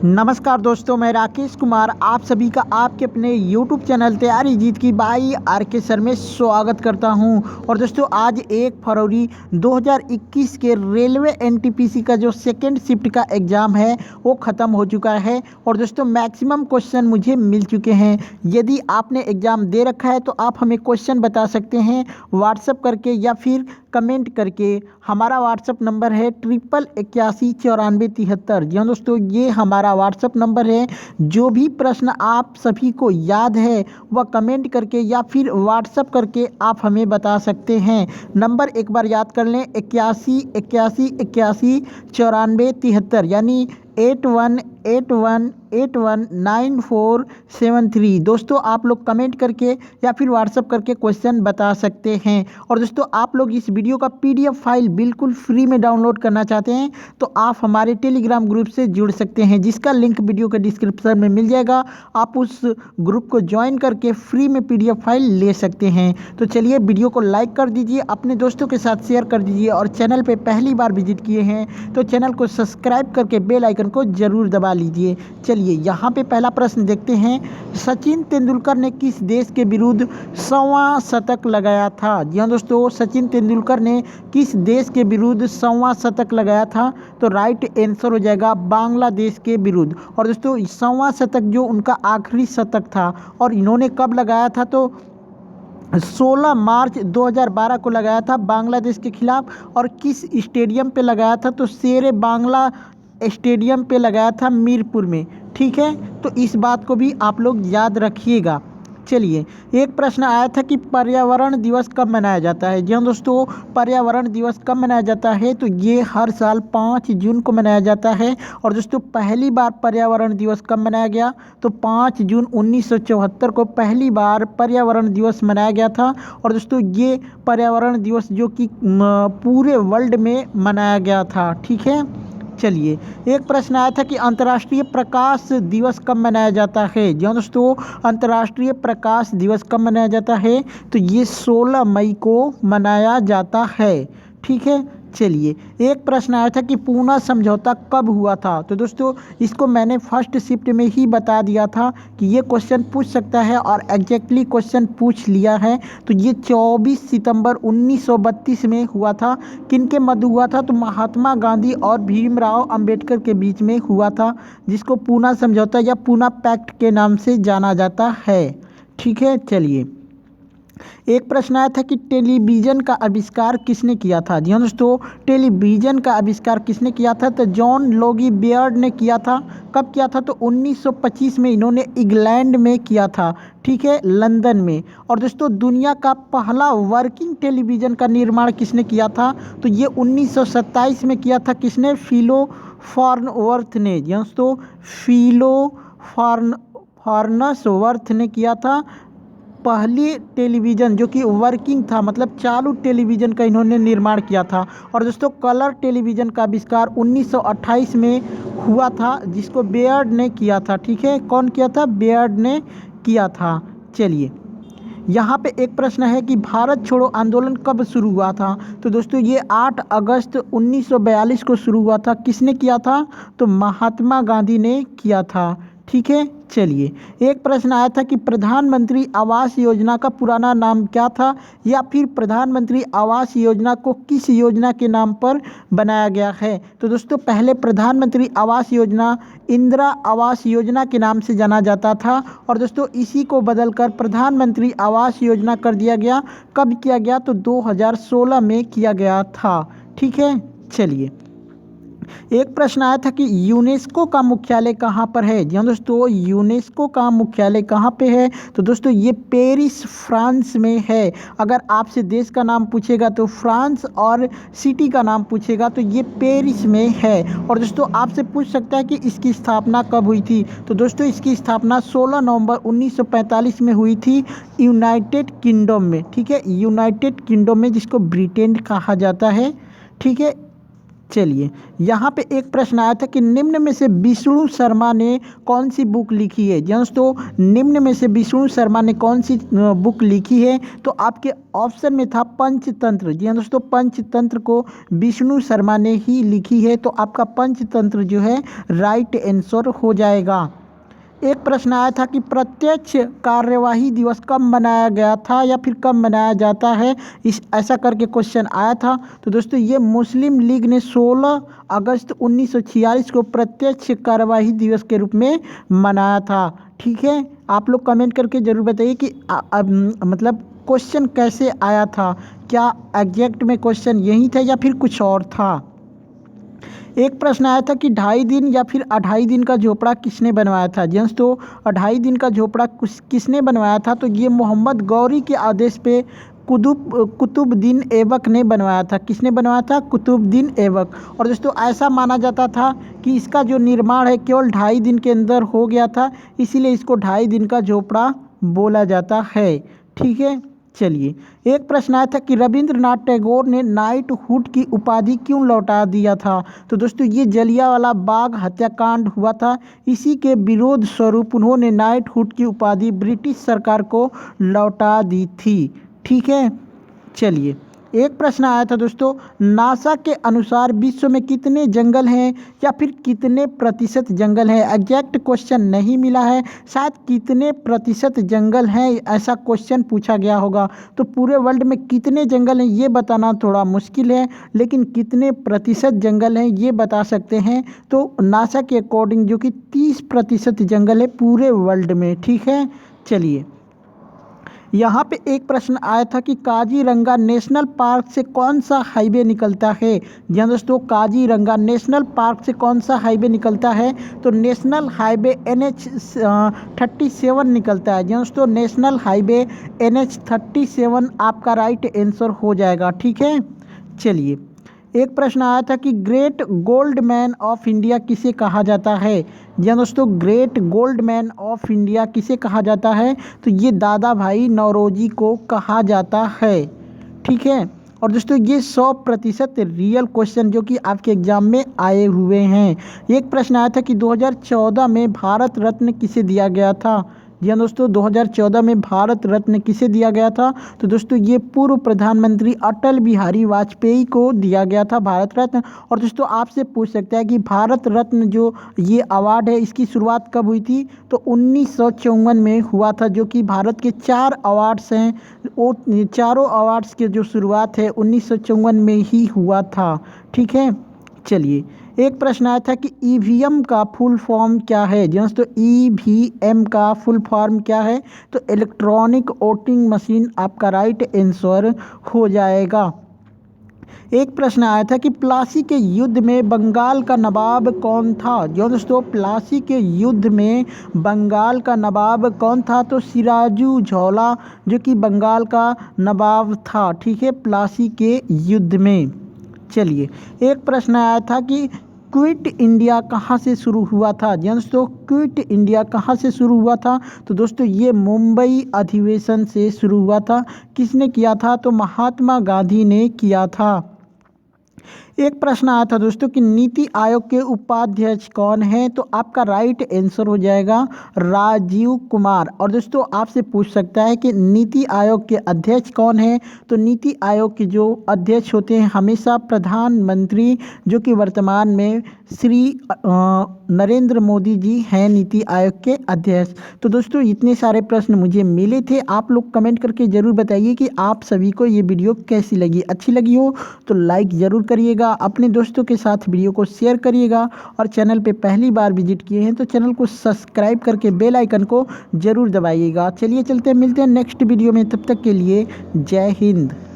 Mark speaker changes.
Speaker 1: नमस्कार दोस्तों, मैं राकेश कुमार आप सभी का आपके अपने YouTube चैनल तैयारी जीत की बाई RK सर में स्वागत करता हूं। और दोस्तों आज 1 फरवरी 2021 के रेलवे NTPC का जो सेकेंड शिफ्ट का एग्ज़ाम है वो ख़त्म हो चुका है। और दोस्तों मैक्सिमम क्वेश्चन मुझे मिल चुके हैं। यदि आपने एग्ज़ाम दे रखा है तो आप हमें क्वेश्चन बता सकते हैं व्हाट्सएप करके या फिर कमेंट करके। हमारा व्हाट्सएप नंबर है 8881949373। जी हाँ दोस्तों, ये हमारा व्हाट्सएप नंबर है। जो भी प्रश्न आप सभी को याद है वह कमेंट करके या फिर व्हाट्सएप करके आप हमें बता सकते हैं। नंबर एक बार याद कर लें, 8181819493, यानी 81819473। दोस्तों आप लोग कमेंट करके या फिर व्हाट्सएप करके क्वेश्चन बता सकते हैं। और दोस्तों आप लोग इस वीडियो का PDF फाइल बिल्कुल फ्री में डाउनलोड करना चाहते हैं तो आप हमारे टेलीग्राम ग्रुप से जुड़ सकते हैं, जिसका लिंक वीडियो के डिस्क्रिप्शन में मिल जाएगा। आप उस ग्रुप को ज्वाइन करके फ्री में PDF फाइल ले सकते हैं। तो चलिए वीडियो को लाइक कर दीजिए, अपने दोस्तों के साथ शेयर कर दीजिए, और चैनल पर पहली बार विजिट किए हैं तो चैनल को सब्सक्राइब करके बेल आइकन को जरूर दबा लीजिए। चलिए यहाँ पे पहला प्रश्न देखते हैं। सचिन तेंदुलकर ने किस देश के विरुद्ध 100वां शतक लगाया था? जी हाँ दोस्तों, सचिन तेंदुलकर ने किस देश के विरुद्ध 100वां शतक लगाया था? तो राइट आंसर हो जाएगा बांग्लादेश के विरुद्ध। और दोस्तों 100वां शतक जो उनका आखिरी शतक था, और इन्होंने कब लगाया था? तो 16 मार्च 2012 को लगाया था बांग्लादेश के खिलाफ। और किस स्टेडियम पे लगाया था? तो शेरे बांग्ला स्टेडियम पे लगाया था, मीरपुर में। ठीक है, तो इस बात को भी आप लोग याद रखिएगा। चलिए, एक प्रश्न आया था कि पर्यावरण दिवस कब मनाया जाता है? जी हाँ दोस्तों, पर्यावरण दिवस कब मनाया जाता है? तो ये हर साल 5 जून को मनाया जाता है। और दोस्तों पहली बार पर्यावरण दिवस कब मनाया गया? तो 5 जून 1974 को पहली बार पर्यावरण दिवस मनाया गया था। और दोस्तों ये पर्यावरण दिवस जो कि पूरे वर्ल्ड में मनाया गया था। ठीक है, चलिए, एक प्रश्न आया था कि अंतर्राष्ट्रीय प्रकाश दिवस कब मनाया जाता है? जी हाँ दोस्तों, अंतर्राष्ट्रीय प्रकाश दिवस कब मनाया जाता है? तो ये 16 मई को मनाया जाता है। ठीक है, चलिए, एक प्रश्न आया था कि पूना समझौता कब हुआ था? तो दोस्तों इसको मैंने फर्स्ट शिफ्ट में ही बता दिया था कि ये क्वेश्चन पूछ सकता है, और एग्जैक्टली क्वेश्चन पूछ लिया है। तो ये 24 सितंबर 1932 में हुआ था। किन के मध्य हुआ था? तो महात्मा गांधी और भीमराव अंबेडकर के बीच में हुआ था, जिसको पूना समझौता या पूना पैक्ट के नाम से जाना जाता है। ठीक है, चलिए, एक प्रश्न आया था कि टेलीविज़न का आविष्कार किसने किया था? जी हाँ दोस्तों, टेलीविज़न का आविष्कार किसने किया था? तो जॉन लोगी बेयर्ड ने किया था। कब किया था? तो 1925 में इन्होंने इंग्लैंड में किया था। ठीक है, लंदन में। और दोस्तों दुनिया का पहला वर्किंग टेलीविज़न का निर्माण किसने किया था? तो ये 1927 में किया था। किसने? फिलो फार्नवर्थ ने। जी हाँ दोस्तों, फिलो फार्नसवर्थ ने किया था। पहली टेलीविज़न जो कि वर्किंग था, मतलब चालू टेलीविज़न का इन्होंने निर्माण किया था। और दोस्तों कलर टेलीविज़न का आविष्कार 1928 में हुआ था, जिसको बेयर्ड ने किया था। ठीक है, कौन किया था? बेयर्ड ने किया था। चलिए, यहाँ पे एक प्रश्न है कि भारत छोड़ो आंदोलन कब शुरू हुआ था? तो दोस्तों ये 8 अगस्त 1942 को शुरू हुआ था। किसने किया था? तो महात्मा गांधी ने किया था। ठीक है, चलिए, एक प्रश्न आया था कि प्रधानमंत्री आवास योजना का पुराना नाम क्या था, या फिर प्रधानमंत्री आवास योजना को किस योजना के नाम पर बनाया गया है? तो दोस्तों पहले प्रधानमंत्री आवास योजना इंदिरा आवास योजना के नाम से जाना जाता था। और दोस्तों इसी को बदलकर प्रधानमंत्री आवास योजना कर दिया गया। कब किया गया? तो 2016 में किया गया था। ठीक है, चलिए, एक प्रश्न आया था कि यूनेस्को का मुख्यालय कहाँ पर है? जी हाँ दोस्तों, यूनेस्को का मुख्यालय कहाँ पे है? तो दोस्तों ये पेरिस फ्रांस में है। अगर आपसे देश का नाम पूछेगा तो फ्रांस, और सिटी का नाम पूछेगा तो ये पेरिस में है। और दोस्तों आपसे पूछ सकता है कि इसकी स्थापना कब हुई थी? तो दोस्तों इसकी स्थापना 16 नवंबर 1945 में हुई थी, यूनाइटेड किंगडम में। ठीक है, यूनाइटेड किंगडम में, जिसको ब्रिटेन कहा जाता है। ठीक है, चलिए, यहाँ पे एक प्रश्न आया था कि निम्न में से विष्णु शर्मा ने कौन सी बुक लिखी है। दोस्तों, निम्न में से विष्णु शर्मा ने कौन सी बुक लिखी है, तो आपके ऑप्शन में था पंचतंत्र। जी हाँ दोस्तों, पंचतंत्र को विष्णु शर्मा ने ही लिखी है, तो आपका पंचतंत्र जो है राइट आंसर हो जाएगा। एक प्रश्न आया था कि प्रत्यक्ष कार्यवाही दिवस कब मनाया गया था या फिर कब मनाया जाता है, ऐसा करके क्वेश्चन आया था। तो दोस्तों, ये मुस्लिम लीग ने 16 अगस्त 1946 को प्रत्यक्ष कार्यवाही दिवस के रूप में मनाया था। ठीक है, आप लोग कमेंट करके ज़रूर बताइए कि मतलब क्वेश्चन कैसे आया था, क्या एग्जैक्ट में क्वेश्चन यही था या फिर कुछ और था। एक प्रश्न आया था कि 2.5 दिन या फिर 2.5 दिन का झोपड़ा किसने बनवाया था। जेंट्स, तो 2.5 दिन का झोपड़ा किसने बनवाया था, तो ये मोहम्मद गौरी के आदेश पे कुतुबुद्दीन ऐबक ने बनवाया था। किसने बनवाया था? कुतुबुद्दीन ऐबक। और दोस्तों, ऐसा माना जाता था कि इसका जो निर्माण है केवल 2.5 दिन के अंदर हो गया था, इसीलिए इसको 2.5 दिन का झोपड़ा बोला जाता है। ठीक है, चलिए, एक प्रश्न आया था कि रविंद्रनाथ टैगोर ने नाइटहुड की उपाधि क्यों लौटा दिया था। तो दोस्तों, ये जलियांवाला बाग हत्याकांड हुआ था, इसी के विरोध स्वरूप उन्होंने नाइटहुड की उपाधि ब्रिटिश सरकार को लौटा दी थी। ठीक है, चलिए, एक प्रश्न आया था दोस्तों, नासा के अनुसार विश्व में कितने जंगल हैं या फिर कितने प्रतिशत जंगल हैं। एग्जैक्ट क्वेश्चन नहीं मिला है, शायद कितने प्रतिशत जंगल हैं ऐसा क्वेश्चन पूछा गया होगा। तो पूरे वर्ल्ड में कितने जंगल हैं ये बताना थोड़ा मुश्किल है, लेकिन कितने प्रतिशत जंगल हैं ये बता सकते हैं। तो नासा के अकॉर्डिंग जो कि 30% जंगल है पूरे वर्ल्ड में। ठीक है, चलिए, यहाँ पे एक प्रश्न आया था कि काजीरंगा नेशनल पार्क से कौन सा हाईवे निकलता है। जी हाँ दोस्तों, काजीरंगा नेशनल पार्क से कौन सा हाईवे निकलता है, तो नेशनल हाईवे NH 37 निकलता है। जी हाँ दोस्तों, नेशनल हाईवे NH 37 आपका राइट आंसर हो जाएगा। ठीक है, चलिए, एक प्रश्न आया था कि great gold man of India किसे कहा जाता है। जी हाँ दोस्तों, great gold man of India किसे कहा जाता है, तो ये दादा भाई नौरोजी को कहा जाता है। ठीक है, और दोस्तों, ये 100% रियल क्वेश्चन जो कि आपके एग्जाम में आए हुए हैं। एक प्रश्न आया था कि 2014 में भारत रत्न किसे दिया गया था। जी हाँ दोस्तों, 2014 में भारत रत्न किसे दिया गया था, तो दोस्तों ये पूर्व प्रधानमंत्री अटल बिहारी वाजपेयी को दिया गया था भारत रत्न। और दोस्तों, आपसे पूछ सकता है कि भारत रत्न जो ये अवार्ड है इसकी शुरुआत कब हुई थी, तो 1954 में हुआ था। जो कि भारत के 4 अवार्ड्स हैं, वो चारों अवार्ड्स के जो शुरुआत है 1954 में ही हुआ था। ठीक है, चलिए, एक प्रश्न आया था कि EVM का फुल फॉर्म क्या है। दोस्तों, EVM का फुल फॉर्म क्या है, तो इलेक्ट्रॉनिक वोटिंग मशीन आपका राइट आंसर हो जाएगा। एक प्रश्न आया था कि प्लासी के युद्ध में बंगाल का नवाब कौन था। दोस्तों, प्लासी के युद्ध में बंगाल का नवाब कौन था, तो सिराजुद्दौला जो कि बंगाल का नवाब था। ठीक है, प्लासी के युद्ध में। चलिए, एक प्रश्न आया था कि क्विट इंडिया कहाँ से शुरू हुआ था। दोस्तों, क्विट इंडिया कहाँ से शुरू हुआ था, तो दोस्तों ये मुंबई अधिवेशन से शुरू हुआ था। किसने किया था, तो महात्मा गांधी ने किया था। एक प्रश्न आया था दोस्तों कि नीति आयोग के उपाध्यक्ष कौन है, तो आपका राइट आंसर हो जाएगा राजीव कुमार। और दोस्तों, आपसे पूछ सकता है कि नीति आयोग के अध्यक्ष कौन है, तो नीति आयोग के जो अध्यक्ष होते हैं हमेशा प्रधानमंत्री, जो कि वर्तमान में श्री नरेंद्र मोदी जी हैं नीति आयोग के अध्यक्ष। तो दोस्तों, इतने सारे प्रश्न मुझे मिले थे, आप लोग कमेंट करके ज़रूर बताइए कि आप सभी को ये वीडियो कैसी लगी। अच्छी लगी हो तो लाइक ज़रूर करिएगा, अपने दोस्तों के साथ वीडियो को शेयर करिएगा, और चैनल पे पहली बार विजिट किए हैं तो चैनल को सब्सक्राइब करके बेल आइकन को ज़रूर दबाइएगा। चलिए चलते हैं, मिलते हैं नेक्स्ट वीडियो में, तब तक के लिए जय हिंद।